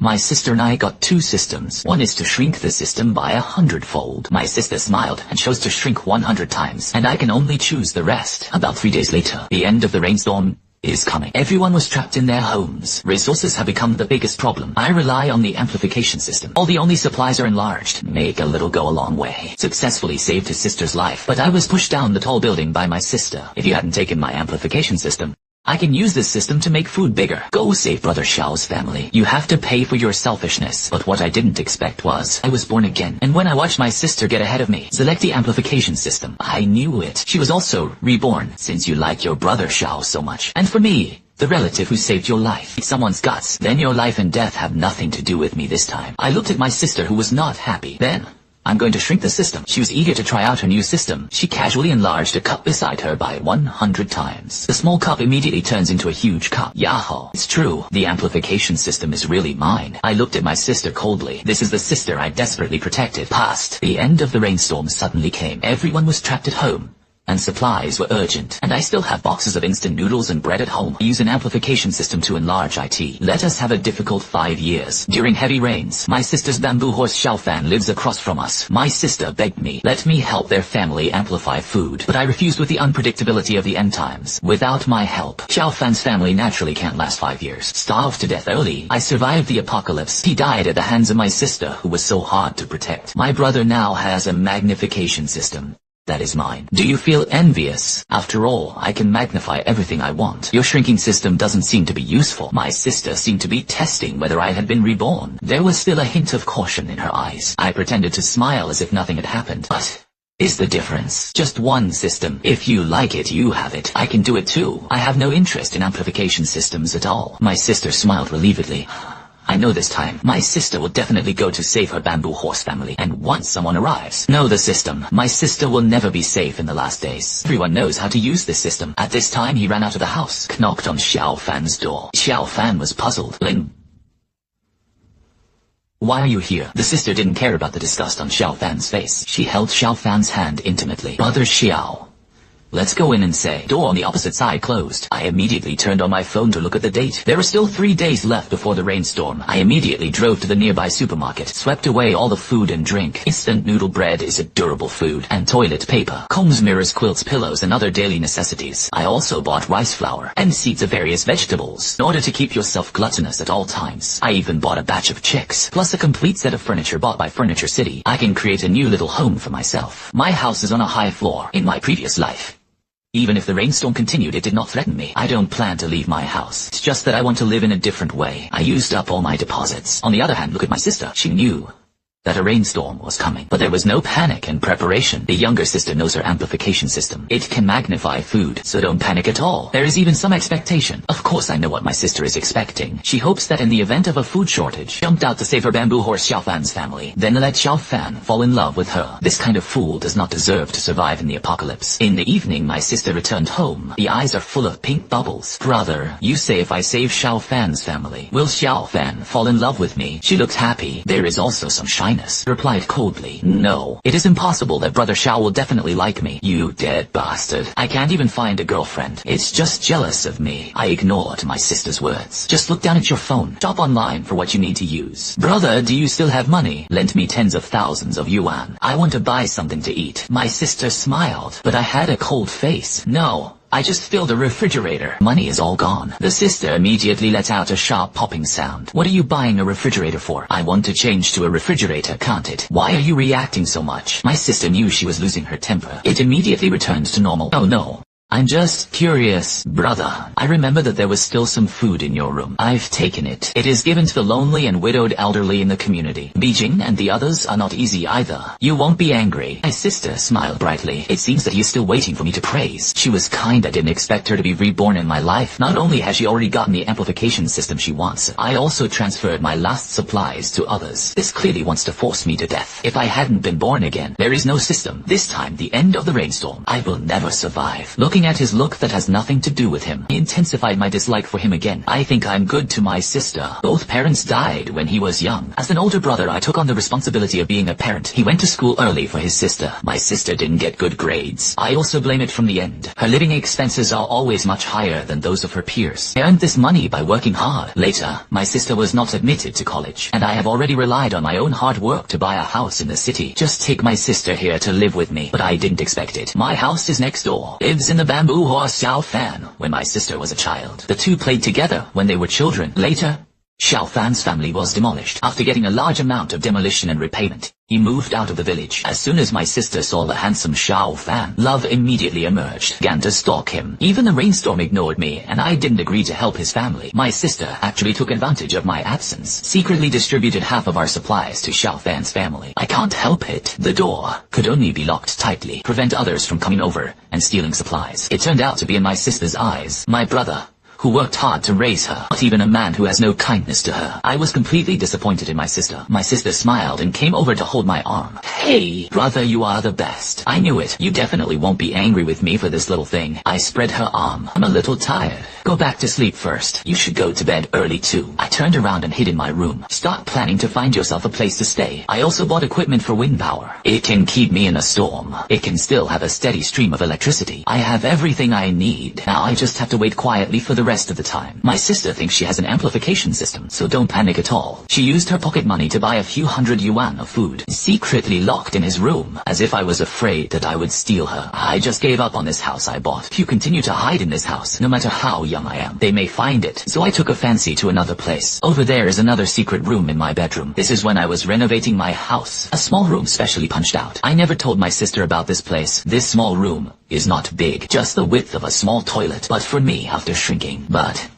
My sister and I got 2 systems. One is to shrink the system by 100-fold. My sister smiled and chose to shrink 100 times, and I can only choose the rest. About 3 days later, the end of the rainstorm is coming. Everyone was trapped in their homes. Resources have become the biggest problem. I rely on the amplification system. All the only supplies are enlarged. Make a little go a long way. Successfully saved his sister's life, but I was pushed down the tall building by my sister. If you hadn't taken my amplification system, I can use this system to make food bigger. Go save Brother Xiao's family. You have to pay for your selfishness. But what I didn't expect was, I was born again. And when I watched my sister get ahead of me, select the amplification system, I knew it. She was also reborn, since you like your Brother Xiao so much. And for me, the relative who saved your life, someone's guts, then your life and death have nothing to do with me this time. I looked at my sister who was not happy. Then, I'm going to shrink the system. She was eager to try out her new system. She casually enlarged a cup beside her by 100 times. The small cup immediately turns into a huge cup. Yahoo! It's true. The amplification system is really mine. I looked at my sister coldly. This is the sister I desperately protected. Past. The end of the rainstorm suddenly came. Everyone was trapped at home, and supplies were urgent, and I still have boxes of instant noodles and bread at home. I use an amplification system to enlarge IT. Let us have a difficult 5 years. During heavy rains, my sister's bamboo horse Xiaofan lives across from us. My sister begged me, let me help their family amplify food, but I refused with the unpredictability of the end times. Without my help, Xiaofan's family naturally can't last 5 years. Starved to death early, I survived the apocalypse. He died at the hands of my sister, who was so hard to protect. My brother now has a magnification system that is mine. Do you feel envious? After all, I can magnify everything I want. Your shrinking system doesn't seem to be useful. My sister seemed to be testing whether I had been reborn. There was still a hint of caution in her eyes. I pretended to smile as if nothing had happened. But is the difference just one system? If you like it, you have it. I can do it too. I have no interest in amplification systems at all. My sister smiled relievedly. I know this time, my sister will definitely go to save her bamboo horse family, and once someone arrives, know the system. My sister will never be safe in the last days. Everyone knows how to use this system. At this time, he ran out of the house, knocked on Xiao Fan's door. Xiao Fan was puzzled. Ling, why are you here? The sister didn't care about the disgust on Xiao Fan's face. She held Xiao Fan's hand intimately. Brother Xiao, let's go in and say. Door on the opposite side closed. I immediately turned on my phone to look at the date. There were still 3 days left before the rainstorm. I immediately drove to the nearby supermarket, swept away all the food and drink. Instant noodle bread is a durable food, and toilet paper, combs, mirrors, quilts, pillows, and other daily necessities. I also bought rice flour and seeds of various vegetables, in order to keep yourself gluttonous at all times. I even bought a batch of chicks, plus a complete set of furniture bought by Furniture City. I can create a new little home for myself. My house is on a high floor. In my previous life, even if the rainstorm continued, it did not threaten me. I don't plan to leave my house. It's just that I want to live in a different way. I used up all my deposits. On the other hand, look at my sister. She knew that a rainstorm was coming, but there was no panic and preparation. The younger sister knows her amplification system. It can magnify food, so don't panic at all. There is even some expectation. Of course I know what my sister is expecting. She hopes that in the event of a food shortage, jumped out to save her bamboo horse Xiaofan's family, then let Xiaofan fall in love with her. This kind of fool does not deserve to survive in the apocalypse. In the evening, my sister returned home. The eyes are full of pink bubbles. Brother, you say if I save Xiaofan's family, will Xiaofan fall in love with me? She looked happy. There is also some shyness. Replied coldly, no, it is impossible that Brother Xiao will definitely like me. You dead bastard. I can't even find a girlfriend. It's just jealous of me. I ignored my sister's words. Just look down at your phone. Shop online for what you need to use. Brother, do you still have money? Lend me tens of thousands of yuan. I want to buy something to eat. My sister smiled, but I had a cold face. No, I just filled the refrigerator. Money is all gone. The sister immediately let out a sharp popping sound. What are you buying a refrigerator for? I want to change to a refrigerator, can't it? Why are you reacting so much? My sister knew she was losing her temper. It immediately returns to normal. Oh no, I'm just curious. Brother, I remember that there was still some food in your room. I've taken it. It is given to the lonely and widowed elderly in the community. Beijing and the others are not easy either. You won't be angry. My sister smiled brightly. It seems that he is still waiting for me to praise. She was kind. I didn't expect her to be reborn in my life. Not only has she already gotten the amplification system she wants, I also transferred my last supplies to others. This clearly wants to force me to death. If I hadn't been born again, there is no system. This time, the end of the rainstorm, I will never survive. Looking looking at his look that has nothing to do with him. I intensified my dislike for him again. I think I'm good to my sister. Both parents died when he was young. As an older brother, I took on the responsibility of being a parent. He went to school early for his sister. My sister didn't get good grades. I also blame it from the end. Her living expenses are always much higher than those of her peers. I earned this money by working hard. Later, my sister was not admitted to college, and I have already relied on my own hard work to buy a house in the city. Just take my sister here to live with me, but I didn't expect it. My house is next door. Lives in the bamboo horse Xiao Fan. When my sister was a child, the two played together when they were children. Later, Xiao Fan's family was demolished. After getting a large amount of demolition and repayment, he moved out of the village. As soon as my sister saw the handsome Xiao Fan, love immediately emerged. Began to stalk him. Even the rainstorm ignored me, and I didn't agree to help his family. My sister actually took advantage of my absence, secretly distributed half of our supplies to Xiao Fan's family. I can't help it. The door could only be locked tightly, prevent others from coming over and stealing supplies. It turned out to be in my sister's eyes. My brother, who worked hard to raise her, not even a man who has no kindness to her. I was completely disappointed in my sister. My sister smiled and came over to hold my arm. Hey, brother, you are the best. I knew it. You definitely won't be angry with me for this little thing. I spread her arm. I'm a little tired. Go back to sleep first. You should go to bed early too. I turned around and hid in my room. Start planning to find yourself a place to stay. I also bought equipment for wind power. It can keep me in a storm. It can still have a steady stream of electricity. I have everything I need. Now I just have to wait quietly for the rest of the time. My sister thinks she has an amplification system, so don't panic at all. She used her pocket money to buy a few hundred yuan of food, secretly locked in his room, as if I was afraid that I would steal her. I just gave up on this house I bought. If you continue to hide in this house, no matter how young I am, they may find it. So I took a fancy to another place. Over there is another secret room in my bedroom. This is when I was renovating my house. A small room specially punched out. I never told my sister about this place. This small room is not big, just the width of a small toilet, but for me, after shrinking. But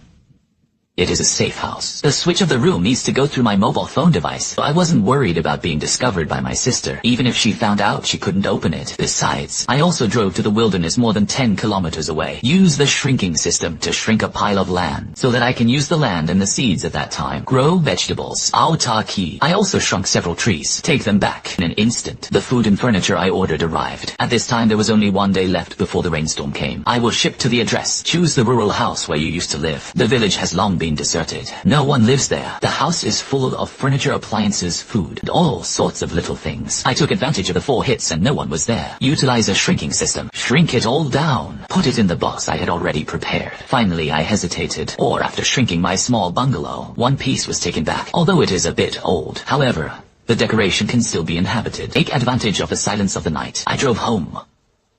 it is a safe house. The switch of the room needs to go through my mobile phone device. I wasn't worried about being discovered by my sister. Even if she found out, she couldn't open it. Besides, I also drove to the wilderness more than 10 kilometers away. Use the shrinking system to shrink a pile of land, so that I can use the land and the seeds at that time. Grow vegetables. Autarky. I also shrunk several trees. Take them back in an instant. The food and furniture I ordered arrived. At this time, there was only one day left before the rainstorm came. I will ship to the address. Choose the rural house where you used to live. The village has long been deserted. No one lives there. The house is full of furniture, appliances, food, and all sorts of little things. I took advantage of the 4 hits and no one was there. Utilize a shrinking system. Shrink it all down. Put it in the box I had already prepared. Finally, I hesitated. Or after shrinking my small bungalow, one piece was taken back, although it is a bit old. However, the decoration can still be inhabited. Take advantage of the silence of the night. I drove home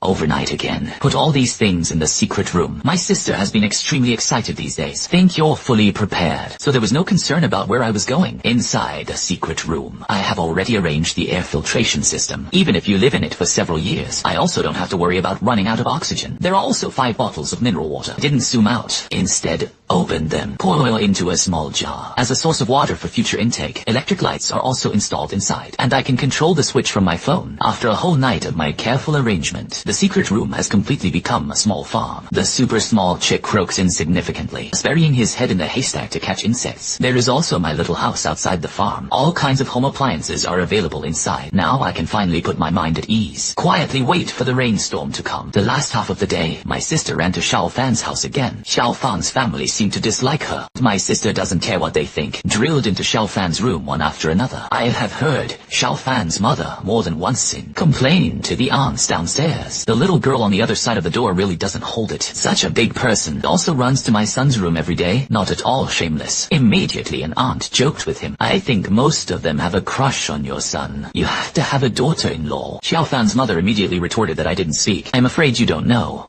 overnight again. Put all these things in the secret room. My sister has been extremely excited these days. Think you're fully prepared. So there was no concern about where I was going. Inside the secret room, I have already arranged the air filtration system. Even if you live in it for several years, I also don't have to worry about running out of oxygen. There are also 5 bottles of mineral water. Didn't zoom out. Instead, open them. Pour oil into a small jar. As a source of water for future intake, electric lights are also installed inside, and I can control the switch from my phone. After a whole night of my careful arrangement, the secret room has completely become a small farm. The super small chick croaks insignificantly, burying his head in the haystack to catch insects. There is also my little house outside the farm. All kinds of home appliances are available inside. Now I can finally put my mind at ease. Quietly wait for the rainstorm to come. The last half of the day, my sister ran to Xiao Fan's house again. Xiao Fan's family seemed to dislike her. My sister doesn't care what they think. Drilled into Xiao Fan's room one after another. I have heard Xiao Fan's mother more than once complain to the aunts downstairs. The little girl on the other side of the door really doesn't hold it. Such a big person. Also runs to my son's room every day. Not at all shameless. Immediately an aunt joked with him. I think most of them have a crush on your son. You have to have a daughter-in-law. Xiao Fan's mother immediately retorted that I didn't speak. I'm afraid you don't know.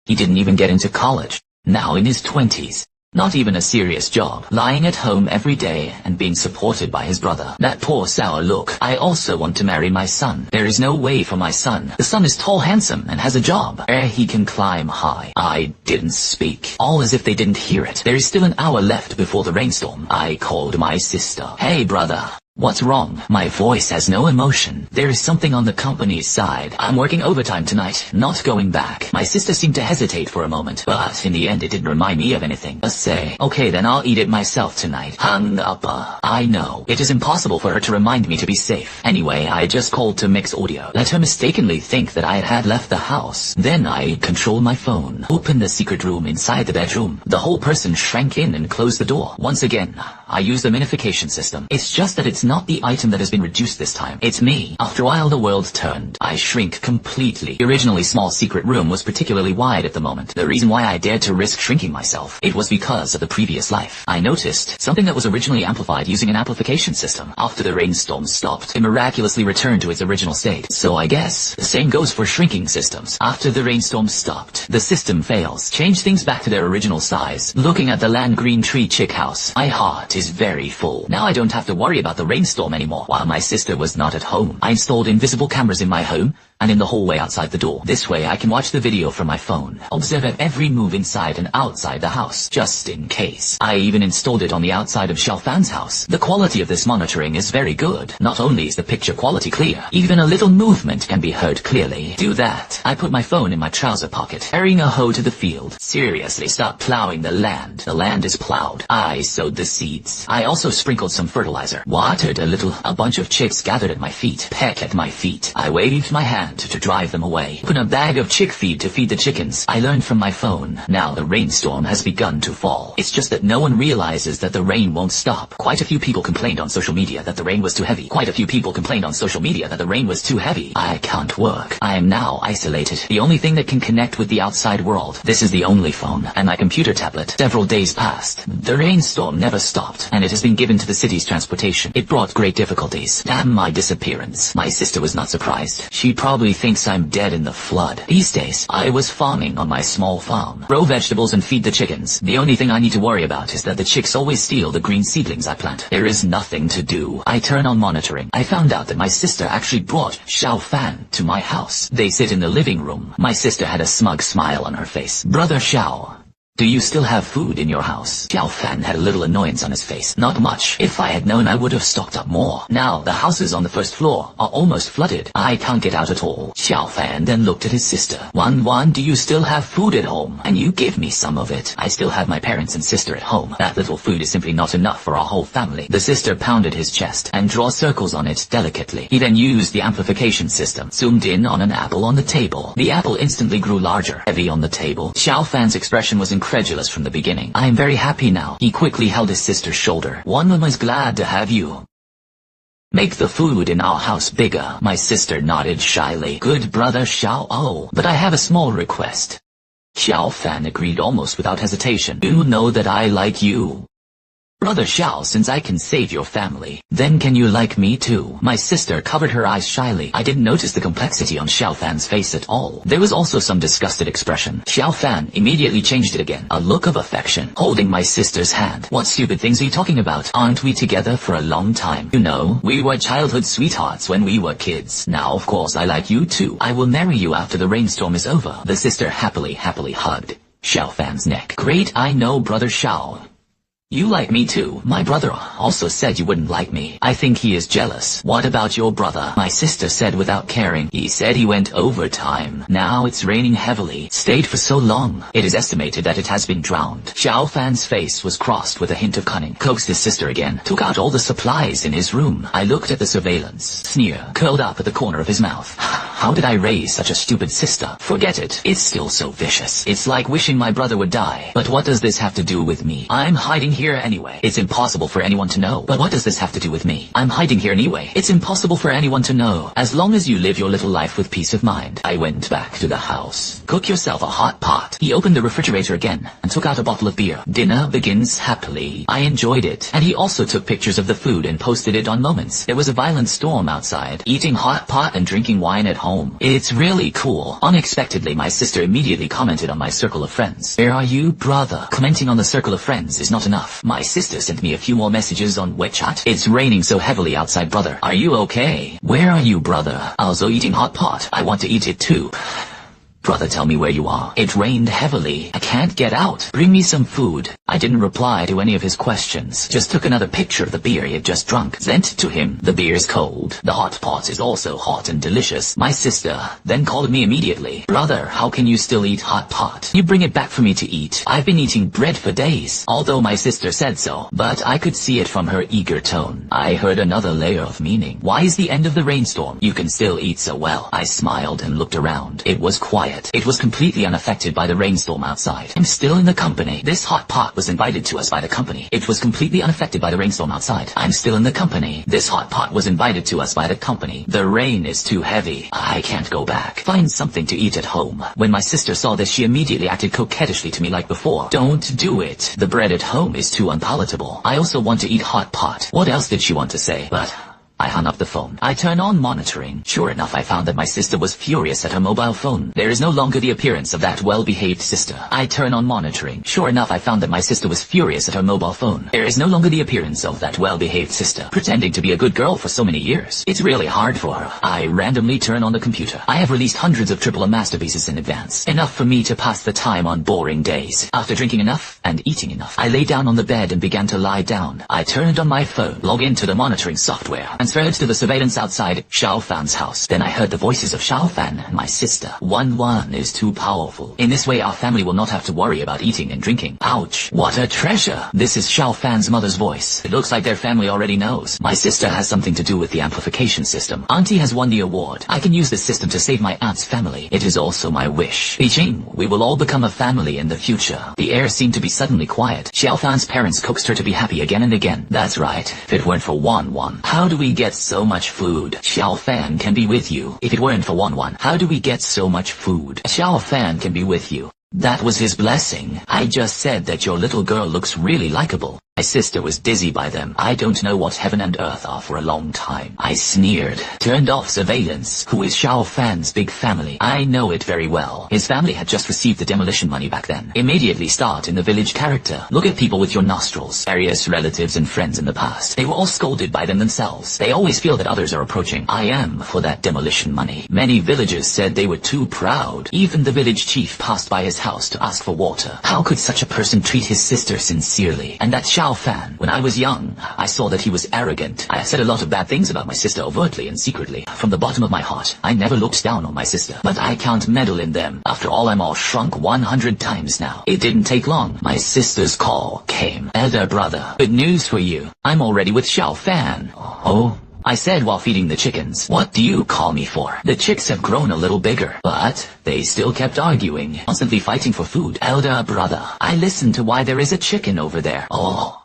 He didn't even get into college. Now in his 20s. Not even a serious job, lying at home every day and being supported by his brother. That poor sour look. I also want to marry my son. There is no way for my son. The son is tall, handsome, and has a job. He can climb high. I didn't speak. All as if they didn't hear it. There is still an hour left before the rainstorm. I called my sister. Hey brother, What's wrong? My voice has no emotion. There is something on the company's side. I'm working overtime tonight, not going back. My sister seemed to hesitate for a moment, but in the end it didn't remind me of anything. Say, okay then I'll eat it myself tonight. Hung up. I know. It is impossible for her to remind me to be safe. Anyway, I just called to mix audio. Let her mistakenly think that I had left the house. Then I controlled my phone. Opened the secret room inside the bedroom. The whole person shrank in and closed the door. Once again, I used the minification system. It's just that it's not the item that has been reduced this time. It's me. After a while the world turned. I shrink completely. The originally small secret room was particularly wide at the moment. The reason why I dared to risk shrinking myself, it was because of the previous life. I noticed something that was originally amplified using an amplification system. After the rainstorm stopped, it miraculously returned to its original state. So I guess the same goes for shrinking systems. After the rainstorm stopped, the system fails. Change things back to their original size. Looking at the land green tree chick house, my heart is very full. Now I don't have to worry about the rainstorm anymore. While my sister was not at home, I installed invisible cameras in my home and in the hallway outside the door. This way I can watch the video from my phone, observe every move inside and outside the house, just in case. I even installed it on the outside of Xiaofan's house. The quality of this monitoring is very good. Not only is the picture quality clear, even a little movement can be heard clearly. Do that. I put my phone in my trouser pocket, carrying a hoe to the field. Seriously, stop plowing the land. The land is plowed. I sowed the seeds. I also sprinkled some fertilizer. Watered a little. A bunch of chicks gathered at my feet, peck at my feet. I waved my hand to drive them away. Open a bag of chick feed to feed the chickens. I learned from my phone. Now the rainstorm has begun to fall. It's just that no one realizes that the rain won't stop. Quite a few people complained on social media that the rain was too heavy. Quite a few people complained on social media that the rain was too heavy. I can't work. I am now isolated. The only thing that can connect with the outside world. This is the only phone and my computer tablet. Several days passed. The rainstorm never stopped, and it has been given to the city's transportation. It brought great difficulties. Damn my disappearance. My sister was not surprised. She probably thinks I'm dead in the flood. These days, I was farming on my small farm. Grow vegetables and feed the chickens. The only thing I need to worry about is that the chicks always steal the green seedlings I plant. There is nothing to do. I turn on monitoring. I found out that my sister actually brought Xiaofan to my house. They sit in the living room. My sister had a smug smile on her face. Brother Xiao, do you still have food in your house? Xiaofan had a little annoyance on his face. Not much. If I had known I would have stocked up more. Now, the houses on the first floor are almost flooded. I can't get out at all. Xiaofan then looked at his sister. Wan, do you still have food at home? And you give me some of it. I still have my parents and sister at home. That little food is simply not enough for our whole family. The sister pounded his chest and draw circles on it delicately. He then used the amplification system, zoomed in on an apple on the table. The apple instantly grew larger, heavy on the table. Xiaofan's expression was incredulous from the beginning. I am very happy now. He quickly held his sister's shoulder. One was glad to have you. Make the food in our house bigger. My sister nodded shyly. Good brother Xiao. Oh, but I have a small request. Xiaofan agreed almost without hesitation. You know that I like you. Brother Xiao, since I can save your family, then can you like me too? My sister covered her eyes shyly. I didn't notice the complexity on Xiaofan's face at all. There was also some disgusted expression. Xiaofan immediately changed it again. A look of affection. Holding my sister's hand. What stupid things are you talking about? Aren't we together for a long time? You know, we were childhood sweethearts when we were kids. Now of course I like you too. I will marry you after the rainstorm is over. The sister happily hugged Xiaofan's neck. Great, I know brother Xiao. You like me too. My brother also said you wouldn't like me. I think he is jealous. What about your brother? My sister said without caring. He said he went overtime. Now it's raining heavily. Stayed for so long. It is estimated that it has been drowned. Xiaofan's face was crossed with a hint of cunning. Coaxed his sister again. Took out all the supplies in his room. I looked at the surveillance. Sneer curled up at the corner of his mouth. How did I raise such a stupid sister? Forget it. It's still so vicious. It's like wishing my brother would die. But what does this have to do with me? I'm hiding here anyway. It's impossible for anyone to know. But what does this have to do with me? I'm hiding here anyway. It's impossible for anyone to know. As long as you live your little life with peace of mind. I went back to the house. Cook yourself a hot pot. He opened the refrigerator again and took out a bottle of beer. Dinner begins happily. I enjoyed it. And he also took pictures of the food and posted it on Moments. There was a violent storm outside. Eating hot pot and drinking wine at home. It's really cool. Unexpectedly, my sister immediately commented on my circle of friends. Where are you, brother? Commenting on the circle of friends is not enough. My sister sent me a few more messages on WeChat. It's raining so heavily outside, brother. Are you okay? Where are you, brother? Also eating hot pot. I want to eat it too. Brother, tell me where you are. It rained heavily. I can't get out. Bring me some food. I didn't reply to any of his questions. Just took another picture of the beer he had just drunk. Sent to him. The beer's cold. The hot pot is also hot and delicious. My sister then called me immediately. Brother, how can you still eat hot pot? You bring it back for me to eat. I've been eating bread for days. Although my sister said so. But I could see it from her eager tone. I heard another layer of meaning. Why is the end of the rainstorm? You can still eat so well. I smiled and looked around. It was quiet. It was completely unaffected by the rainstorm outside. I'm still in the company. This hot pot was invited to us by the company. It was completely unaffected by the rainstorm outside. I'm still in the company. This hot pot was invited to us by the company. The rain is too heavy. I can't go back. Find something to eat at home. When my sister saw this, she immediately acted coquettishly to me like before. Don't do it. The bread at home is too unpalatable. I also want to eat hot pot. What else did she want to say? But I hung up the phone. I turned on monitoring. Sure enough, I found that my sister was furious at her mobile phone. There is no longer the appearance of that well-behaved sister. I turn on monitoring. Sure enough, I found that my sister was furious at her mobile phone. There is no longer the appearance of that well-behaved sister, pretending to be a good girl for so many years. It's really hard for her. I randomly turn on the computer. I have released hundreds of triple masterpieces in advance. Enough for me to pass the time on boring days. After drinking enough and eating enough, I lay down on the bed and began to lie down. I turned on my phone, log into the monitoring software, and transferred to the surveillance outside Xiao Fan's house. Then I heard the voices of Xiao Fan and my sister. 1-1 is too powerful. In this way, our family will not have to worry about eating and drinking. Ouch. What a treasure. This is Xiao Fan's mother's voice. It looks like their family already knows. My sister has something to do with the amplification system. Auntie has won the award. I can use this system to save my aunt's family. It is also my wish. Beijing, we will all become a family in the future. The air seemed to be suddenly quiet. Xiao Fan's parents coaxed her to be happy again and again. That's right. If it weren't for 1-1, how do we get so much food? Xiao Fan can be with you. If it weren't for 1-1, how do we get so much food? Xiao Fan can be with you. That was his blessing. I just said that your little girl looks really likable. My sister was dizzy by them. I don't know what heaven and earth are for a long time. I sneered. Turned off surveillance. Who is Xiao Fan's big family? I know it very well. His family had just received the demolition money back then. Immediately start in the village character. Look at people with your nostrils. Various relatives and friends in the past. They were all scolded by them themselves. They always feel that others are approaching. I am for that demolition money. Many villagers said they were too proud. Even the village chief passed by his house to ask for water. How could such a person treat his sister sincerely? And that Xiao Fan. When I was young, I saw that he was arrogant. I said a lot of bad things about my sister overtly and secretly. From the bottom of my heart, I never looked down on my sister. But I can't meddle in them. After all, I'm all shrunk 100 times now. It didn't take long. My sister's call came. Elder brother, good news for you. I'm already with Xiao Fan. Oh? I said while feeding the chickens. What do you call me for? The chicks have grown a little bigger, but they still kept arguing, constantly fighting for food. Elder brother, I listened to why there is a chicken over there. Oh,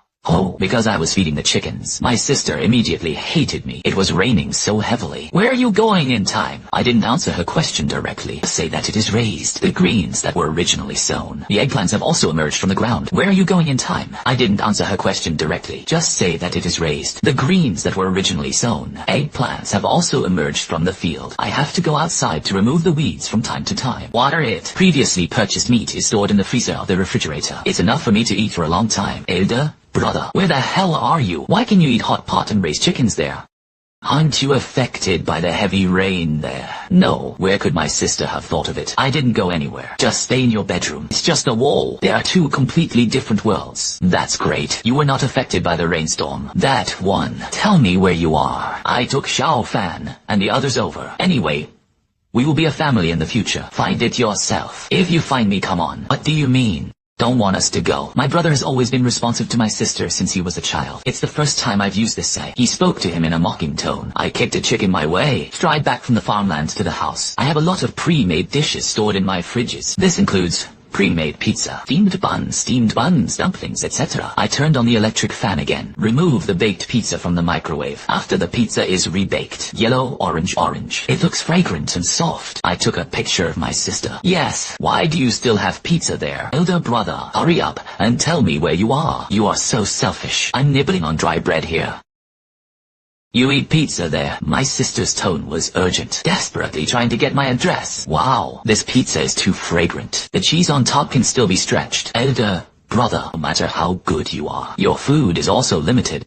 because I was feeding the chickens. My sister immediately hated me. It was raining so heavily. Where are you going in time? I didn't answer her question directly. Say that it is raised. The greens that were originally sown. The eggplants have also emerged from the ground. Where are you going in time? I didn't answer her question directly. Just say that it is raised. The greens that were originally sown. Eggplants have also emerged from the field. I have to go outside to remove the weeds from time to time. Water it. Previously purchased meat is stored in the freezer of the refrigerator. It's enough for me to eat for a long time. Elder brother, where the hell are you? Why can you eat hot pot and raise chickens there? Aren't you affected by the heavy rain there? No. Where could my sister have thought of it? I didn't go anywhere. Just stay in your bedroom. It's just a wall. There are two completely different worlds. That's great. You were not affected by the rainstorm. That one. Tell me where you are. I took Xiao Fan and the others over. Anyway, we will be a family in the future. Find it yourself. If you find me, come on. What do you mean? Don't want us to go. My brother has always been responsive to my sister since he was a child. It's the first time I've used this say. He spoke to him in a mocking tone. I kicked a chicken my way, stride back from the farmlands to the house. I have a lot of pre-made dishes stored in my fridges. This includes pre-made pizza, steamed buns, dumplings, etc. I turned on the electric fan again. Remove the baked pizza from the microwave. After the pizza is rebaked. Yellow, orange. It looks fragrant and soft. I took a picture of my sister. Yes. Why do you still have pizza there? Elder brother, hurry up and tell me where you are. You are so selfish. I'm nibbling on dry bread here. You eat pizza there. My sister's tone was urgent, desperately trying to get my address. Wow, this pizza is too fragrant. The cheese on top can still be stretched. Elder brother, no matter how good you are, your food is also limited.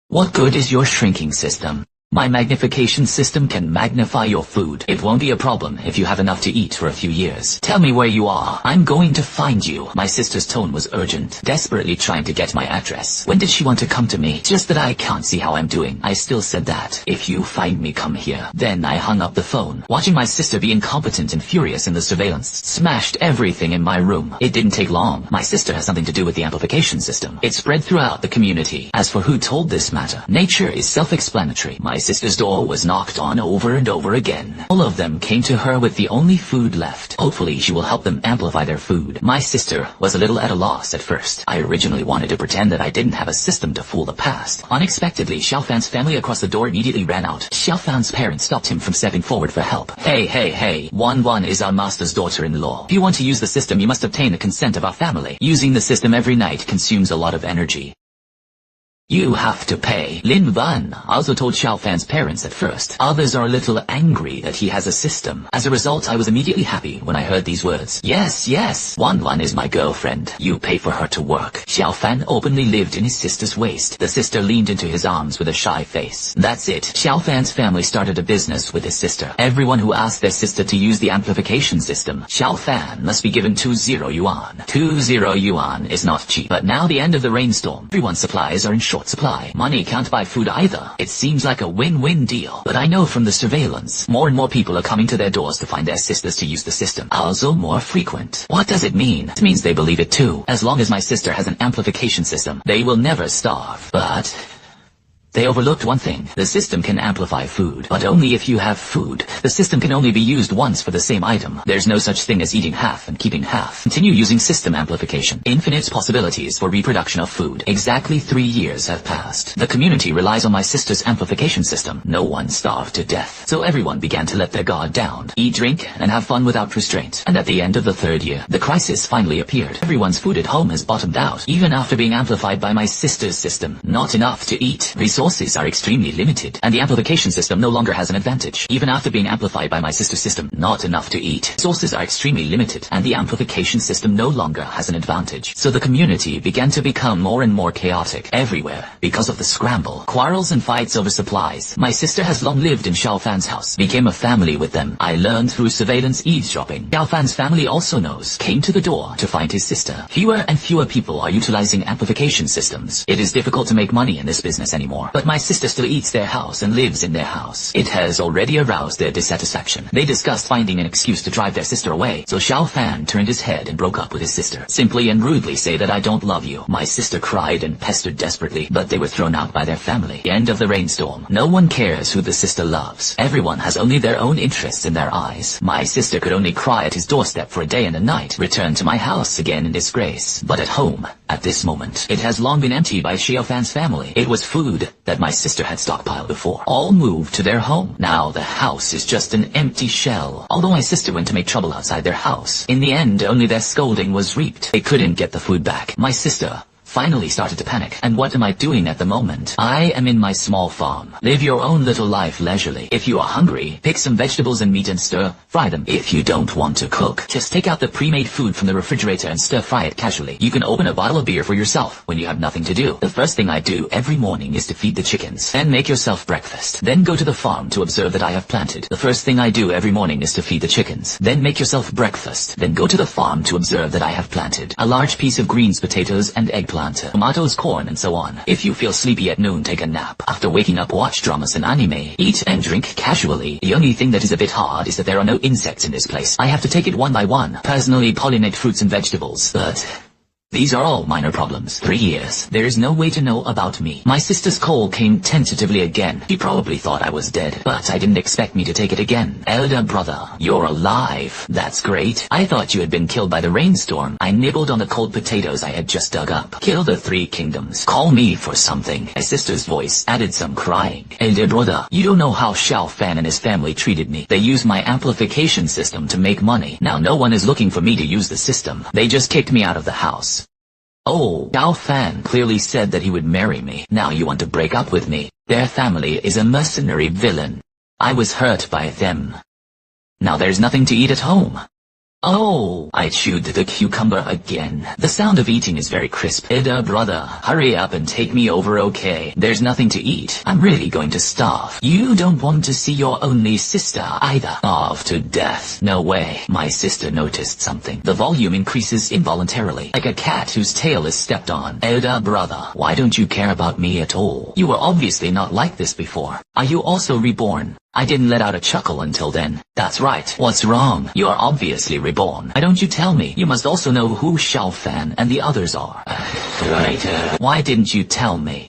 What good is your shrinking system? My magnification system can magnify your food. It won't be a problem if you have enough to eat for a few years. Tell me where you are. I'm going to find you. My sister's tone was urgent, desperately trying to get my address. When did she want to come to me? Just that I can't see how I'm doing. I still said that. If you find me, come here. Then I hung up the phone. Watching my sister be incompetent and furious in the surveillance smashed everything in my room. It didn't take long. My sister has something to do with the amplification system. It spread throughout the community. As for who told this matter, nature is self-explanatory. My sister's door was knocked on over and over again. All of them came to her with the only food left. Hopefully she will help them amplify their food. My sister was a little at a loss at first. I originally wanted to pretend that I didn't have a system to fool the past. Unexpectedly, Xiaofan's family across the door immediately ran out. Xiaofan's parents stopped him from stepping forward for help. Hey, Wan is our master's daughter-in-law. If you want to use the system, you must obtain the consent of our family. Using the system every night consumes a lot of energy. You have to pay. Lin Van also told Xiaofan's parents at first. Others are a little angry that he has a system. As a result, I was immediately happy when I heard these words. Yes, Wan is my girlfriend. You pay for her to work. Xiaofan openly lived in his sister's waist. The sister leaned into his arms with a shy face. That's it. Xiaofan's family started a business with his sister. Everyone who asked their sister to use the amplification system, Xiaofan must be given 20 yuan. 20 yuan is not cheap. But now the end of the rainstorm. Everyone's supplies are in short supply. Money can't buy food either. It seems like a win-win deal. But I know from the surveillance, more and more people are coming to their doors to find their sisters to use the system. Also more frequent. What does it mean? It means they believe it too. As long as my sister has an amplification system, they will never starve. But they overlooked one thing. The system can amplify food, but only if you have food. The system can only be used once for the same item. There's no such thing as eating half and keeping half. Continue using system amplification. Infinite possibilities for reproduction of food. Exactly 3 years have passed. The community relies on my sister's amplification system. No one starved to death. So everyone began to let their guard down. Eat, drink, and have fun without restraint. And at the end of the 3rd year, the crisis finally appeared. Everyone's food at home has bottomed out. Even after being amplified by my sister's system. Not enough to eat. Resources are extremely limited, and the amplification system no longer has an advantage. Even after being amplified by my sister's system, not enough to eat. Resources are extremely limited, and the amplification system no longer has an advantage. So the community began to become more and more chaotic everywhere because of the scramble. Quarrels and fights over supplies. My sister has long lived in Xiaofan's house, became a family with them. I learned through surveillance eavesdropping. Xiaofan's family also knows, came to the door to find his sister. Fewer and fewer people are utilizing amplification systems. It is difficult to make money in this business anymore, but my sister still eats their house and lives in their house. It has already aroused their dissatisfaction. They discussed finding an excuse to drive their sister away, so Xiaofan turned his head and broke up with his sister. Simply and rudely say that I don't love you. My sister cried and pestered desperately, but they were thrown out by their family. The end of the rainstorm. No one cares who the sister loves. Everyone has only their own interests in their eyes. My sister could only cry at his doorstep for a day and a night, return to my house again in disgrace. But at home, at this moment, it has long been empty by Xiaofan's family. It was food that my sister had stockpiled before. All moved to their home. Now the house is just an empty shell. Although my sister went to make trouble outside their house, in the end only their scolding was reaped. They couldn't get the food back. My sister finally started to panic. And what am I doing at the moment? I am in my small farm. Live your own little life leisurely. If you are hungry, pick some vegetables and meat and stir-fry them. If you don't want to cook, just take out the pre-made food from the refrigerator and stir-fry it casually. You can open a bottle of beer for yourself when you have nothing to do. The first thing I do every morning is to feed the chickens. Then make yourself breakfast. Then go to the farm to observe that I have planted. The first thing I do every morning is to feed the chickens. Then make yourself breakfast. Then go to the farm to observe that I have planted a large piece of greens, potatoes, and eggplant. Tomatoes, corn, and so on. If you feel sleepy at noon, take a nap. After waking up, watch dramas and anime. Eat and drink casually. The only thing that is a bit hard is that there are no insects in this place. I have to take it one by one. Personally pollinate fruits and vegetables. But these are all minor problems. 3 years. There is no way to know about me. My sister's call came tentatively again. She probably thought I was dead, but I didn't expect me to take it again. Elder brother, you're alive. That's great. I thought you had been killed by the rainstorm. I nibbled on the cold potatoes I had just dug up. Kill the 3 kingdoms. Call me for something. My sister's voice added some crying. Elder brother, you don't know how Xiaofan and his family treated me. They used my amplification system to make money. Now no one is looking for me to use the system. They just kicked me out of the house. Oh, Xiaofan clearly said that he would marry me. Now you want to break up with me. Their family is a mercenary villain. I was hurt by them. Now there's nothing to eat at home. Oh, I chewed the cucumber again. The sound of eating is very crisp. Elder brother, hurry up and take me over, okay? There's nothing to eat. I'm really going to starve. You don't want to see your only sister either. Starve to death. No way. My sister noticed something. The volume increases involuntarily, like a cat whose tail is stepped on. Elder brother, why don't you care about me at all? You were obviously not like this before. Are you also reborn? I didn't let out a chuckle until then. That's right. What's wrong? You're obviously reborn. Why don't you tell me? You must also know who Xiaofan and the others are. Why didn't you tell me?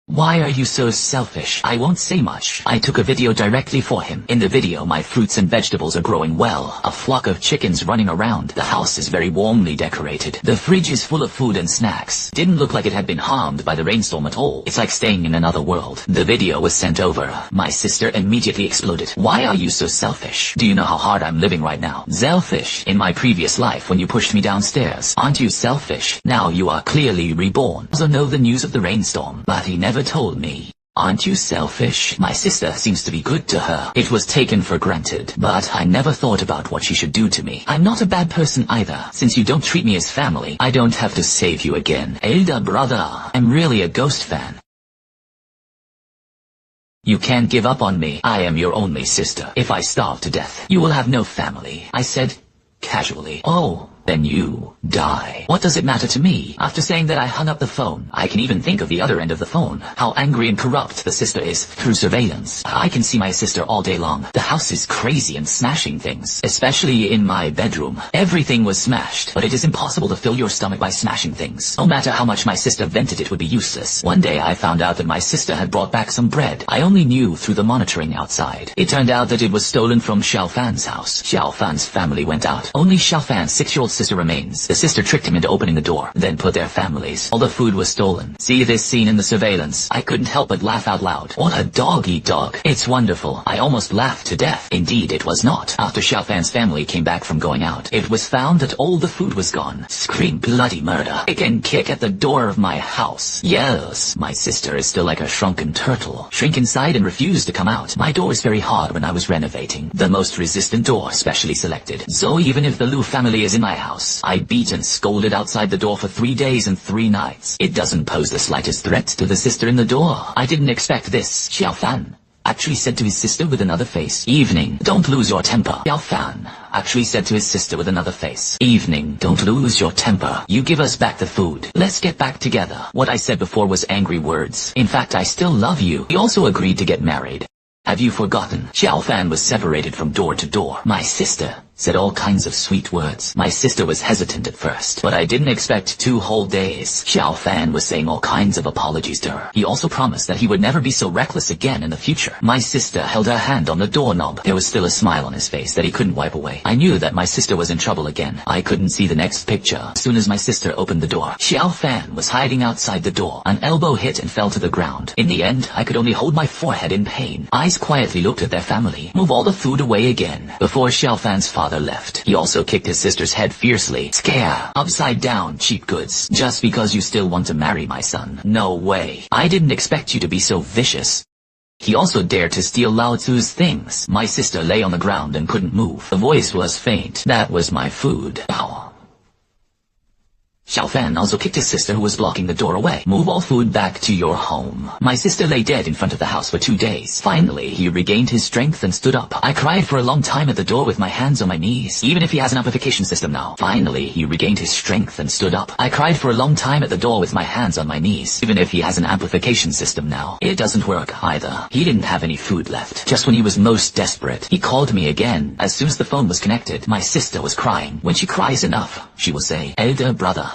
Why are you so selfish? I won't say much. I took a video directly for him. In the video, my fruits and vegetables are growing well. A flock of chickens running around. The house is very warmly decorated. The fridge is full of food and snacks. Didn't look like it had been harmed by the rainstorm at all. It's like staying in another world. The video was sent over. My sister immediately exploded. Why are you so selfish? Do you know how hard I'm living right now? Selfish? In my previous life when you pushed me downstairs. Aren't you selfish? Now you are clearly reborn. Also know the news of the rainstorm. But he never told me. Aren't you selfish? My sister seems to be good to her. It was taken for granted, but I never thought about what she should do to me. I'm not a bad person either. Since you don't treat me as family, I don't have to save you again. Elder brother, I'm really a Ghost fan. You can't give up on me. I am your only sister. If I starve to death, you will have no family. I said casually. Oh. Then you die. What does it matter to me? After saying that, I hung up the phone. I can even think of the other end of the phone. How angry and corrupt the sister is through surveillance. I can see my sister all day long. The house is crazy and smashing things, especially in my bedroom. Everything was smashed, but it is impossible to fill your stomach by smashing things. No matter how much my sister vented, it would be useless. One day I found out that my sister had brought back some bread. I only knew through the monitoring outside. It turned out that it was stolen from Xiaofan's house. Xiaofan's family went out. Only Xiaofan's 6-year-old sister remains. The sister tricked him into opening the door, then put their families. All the food was stolen. See this scene in the surveillance? I couldn't help but laugh out loud. What a dog-eat-dog. It's wonderful. I almost laughed to death. Indeed, it was not. After Xiaofan's family came back from going out, it was found that all the food was gone. Scream bloody murder. Kick and kick at the door of my house. Yes, my sister is still like a shrunken turtle. Shrink inside and refuse to come out. My door is very hard when I was renovating. The most resistant door specially selected. So even if the Lu family is in my house, I beat and scolded outside the door for 3 days and 3 nights. It doesn't pose the slightest threat to the sister in the door. I didn't expect this. Xiaofan actually said to his sister with another face, "Evening, don't lose your temper." Xiaofan actually said to his sister with another face, "Evening, don't lose your temper. You give us back the food. Let's get back together." What I said before was angry words. In fact, I still love you. We also agreed to get married. Have you forgotten? Xiaofan was separated from door to door. My sister said all kinds of sweet words. My sister was hesitant at first, but I didn't expect 2 whole days. Xiaofan was saying all kinds of apologies to her. He also promised that he would never be so reckless again in the future. My sister held her hand on the doorknob. There was still a smile on his face that he couldn't wipe away. I knew that my sister was in trouble again. I couldn't see the next picture. As soon as my sister opened the door, Xiaofan was hiding outside the door. An elbow hit and fell to the ground. In the end, I could only hold my forehead in pain. Eyes quietly looked at their family. Move all the food away again. Before Xiaofan's father left, he also kicked his sister's head fiercely. Scare! Upside down, cheap goods. Just because you still want to marry my son. No way. I didn't expect you to be so vicious. He also dared to steal Lao Tzu's things. My sister lay on the ground and couldn't move. The voice was faint. That was my food. Ow. Xiaofan also kicked his sister who was blocking the door away. Move all food back to your home. My sister lay dead in front of the house for 2 days. Finally, he regained his strength and stood up. I cried for a long time at the door with my hands on my knees. Even if he has an amplification system now. Finally, he regained his strength and stood up. I cried for a long time at the door with my hands on my knees. Even if he has an amplification system now. It doesn't work either. He didn't have any food left. Just when he was most desperate, he called me again. As soon as the phone was connected, my sister was crying. When she cries enough, she will say, "Elder brother,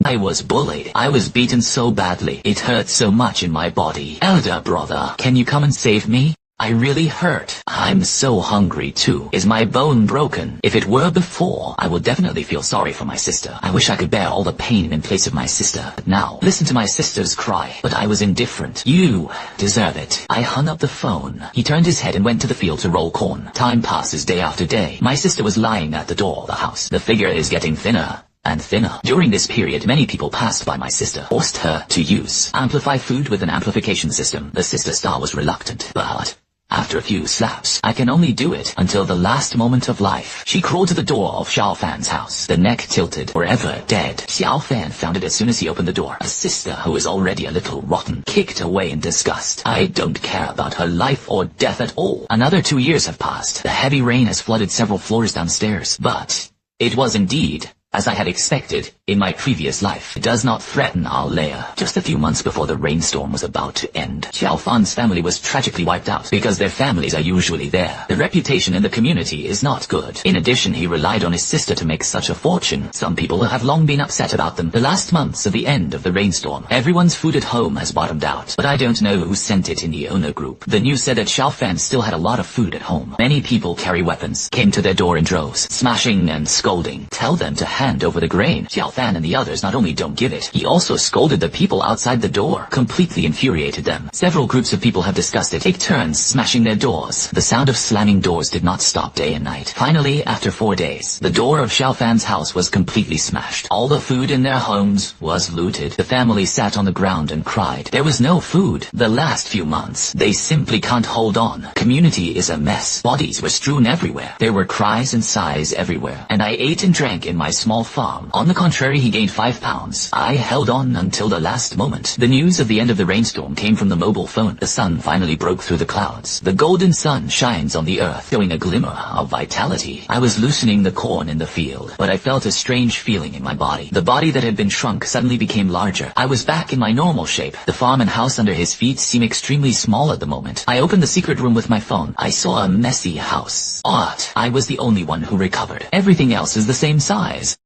I was bullied. I was beaten so badly. It hurt so much in my body. Elder brother, can you come and save me? I really hurt. I'm so hungry too. Is my bone broken? If it were before, I would definitely feel sorry for my sister. I wish I could bear all the pain in place of my sister. But now, listen to my sister's cry. But I was indifferent. You deserve it." I hung up the phone. He turned his head and went to the field to roll corn. Time passes day after day. My sister was lying at the door of the house. The figure is getting thinner and thinner. During this period, many people passed by my sister, forced her to use amplify food with an amplification system. The sister star was reluctant, but After a few slaps, I can only do it until the last moment of life. She crawled to the door of Xiao Fan's house, the neck tilted, forever dead. Xiao Fan found it as soon as he opened the door. A sister who was already a little rotten kicked away in disgust. I don't care about her life or death at all. Another 2 years have passed. The heavy rain has flooded several floors downstairs, but it was indeed as I had expected, in my previous life. It does not threaten our lair. Just a few months before the rainstorm was about to end, Xiao Fan's family was tragically wiped out because their families are usually there. The reputation in the community is not good. In addition, he relied on his sister to make such a fortune. Some people have long been upset about them. The last months of the end of the rainstorm, everyone's food at home has bottomed out, but I don't know who sent it in the owner group. The news said that Xiao Fan still had a lot of food at home. Many people carry weapons, came to their door in droves, smashing and scolding. Tell them to hand over the grain. Xiao Fan and the others not only don't give it, he also scolded the people outside the door, completely infuriated them. Several groups of people have discussed it, take turns smashing their doors. The sound of slamming doors did not stop day and night. Finally, after 4 days, the door of Xiao Fan's house was completely smashed. All the food in their homes was looted. The family sat on the ground and cried. There was no food. The last few months, they simply can't hold on. Community is a mess. Bodies were strewn everywhere. There were cries and sighs everywhere. And I ate and drank in my small farm. On the contrary, he gained 5 pounds. I held on until the last moment. The news of the end of the rainstorm came from the mobile phone. The sun finally broke through the clouds. The golden sun shines on the earth, showing a glimmer of vitality. I was loosening the corn in the field, but I felt a strange feeling in my body. The body that had been shrunk suddenly became larger. I was back in my normal shape. The farm and house under his feet seemed extremely small at the moment. I opened the secret room with my phone. I saw a messy house. Odd. I was the only one who recovered. Everything else is the same size.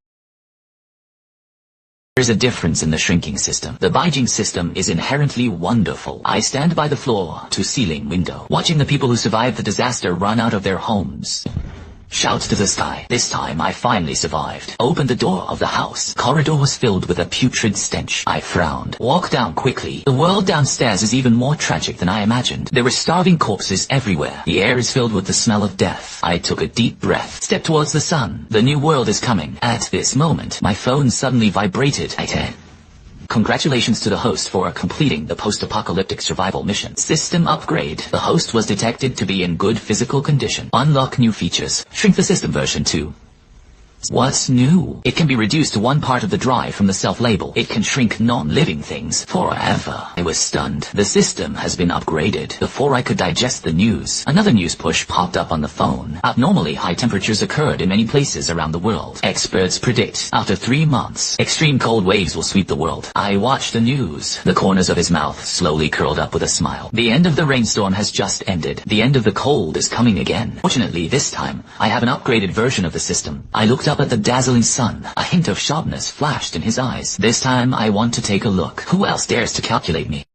There's a difference in the shrinking system. The Beijing system is inherently wonderful. I stand by the floor-to-ceiling window, watching the people who survived the disaster run out of their homes. Shout to the sky. This time I finally survived. Opened the door of the house. Corridor was filled with a putrid stench. I frowned. Walked down quickly. The world downstairs is even more tragic than I imagined. There were starving corpses everywhere. The air is filled with the smell of death. I took a deep breath. Stepped towards the sun. The new world is coming. At this moment, my phone suddenly vibrated. Congratulations to the host for completing the post-apocalyptic survival mission. System upgrade. The host was detected to be in good physical condition. Unlock new features. Shrink the system version 2. What's new? It can be reduced to 1 part of the drive from the self-label. It can shrink non-living things forever. I was stunned. The system has been upgraded. Before I could digest the news, another news push popped up on the phone. Abnormally high temperatures occurred in many places around the world. Experts predict after 3 months, extreme cold waves will sweep the world. I watched the news. The corners of his mouth slowly curled up with a smile. The end of the rainstorm has just ended. The end of the cold is coming again. Fortunately, this time, I have an upgraded version of the system. I looked up at the dazzling sun. A hint of sharpness flashed in his eyes. This time I want to take a look. Who else dares to calculate me?